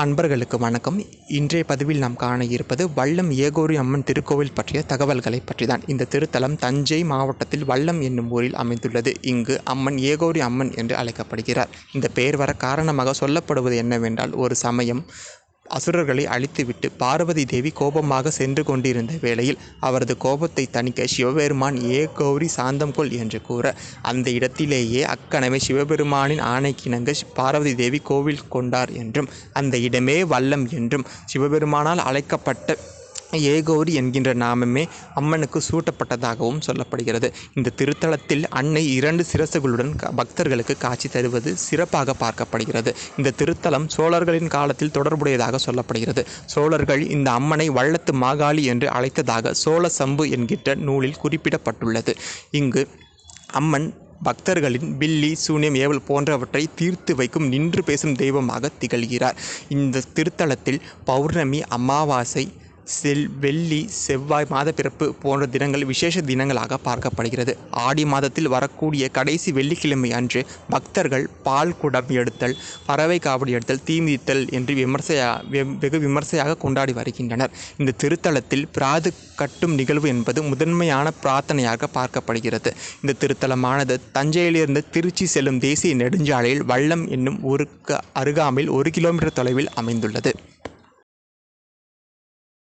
அன்பர்களுக்கு வணக்கம். இன்றைய பதிவில் நாம் காண இருப்பது வல்லம் ஏகோரி அம்மன் திருக்கோவில் பற்றிய தகவல்களை பற்றிதான். இந்த திருத்தலம் தஞ்சை மாவட்டத்தில் வல்லம் என்னும் ஊரில் அமைந்துள்ளது. இங்கு அம்மன் ஏகோரி அம்மன் என்று அழைக்கப்படுகிறார். இந்த பெயர் வர காரணமாக சொல்லப்படுவது என்னவென்றால், ஒரு சமயம் அசுரர்களை அழித்துவிட்டு பார்வதி தேவி கோபமாக சென்று கொண்டிருந்த வேளையில் அவரது கோபத்தை தணிக்க சிவபெருமான் ஏகோரி சாந்தம் கொள் என்று கூற, அந்த இடத்திலேயே அக்கணமே சிவபெருமானின் ஆணைக்கிணங்க பார்வதி தேவி கோவில் கொண்டார் என்றும், அந்த இடமே வல்லம் என்றும், சிவபெருமானால் அழைக்கப்பட்ட ஏகோரி என்கின்ற நாமமே அம்மனுக்கு சூட்டப்பட்டதாகவும் சொல்லப்படுகிறது. இந்த திருத்தலத்தில் அன்னை 2 சிரசுகளுடன் பக்தர்களுக்கு காட்சி தருவது சிறப்பாக பார்க்கப்படுகிறது. இந்த திருத்தலம் சோழர்களின் காலத்தில் தொடர்புடையதாக சொல்லப்படுகிறது. சோழர்கள் இந்த அம்மனை வள்ளத்து மாகாளி என்று அழைத்ததாக சோழ சம்பு என்கின்ற நூலில் குறிப்பிடப்பட்டுள்ளது. இங்கு அம்மன் பக்தர்களின் பில்லி, சூனியம், ஏவல் போன்றவற்றை தீர்த்து வைக்கும் நின்று பேசும் தெய்வமாக திகழ்கிறார். இந்த திருத்தலத்தில் பௌர்ணமி, அமாவாசை, வெள்ளி, செவ்வாய், மாதப்பிறப்பு போன்ற தினங்கள் விசேஷ தினங்களாக பார்க்கப்படுகிறது. ஆடி மாதத்தில் வரக்கூடிய கடைசி வெள்ளிக்கிழமை அன்று பக்தர்கள் பால் குடம் எடுத்தல், பறவை காவடி எடுத்தல், தீ மிதித்தல் என்று வெகு விமர்சையாக கொண்டாடி வருகின்றனர். இந்த திருத்தலத்தில் பிராது கட்டும் நிகழ்வு என்பது முதன்மையான பிரார்த்தனையாக பார்க்கப்படுகிறது. இந்த திருத்தலமானது தஞ்சையிலிருந்து திருச்சி செல்லும் தேசிய நெடுஞ்சாலையில் வல்லம் என்னும் ஊருக்கு அருகாமையில் 1 கிலோமீட்டர் தொலைவில் அமைந்துள்ளது.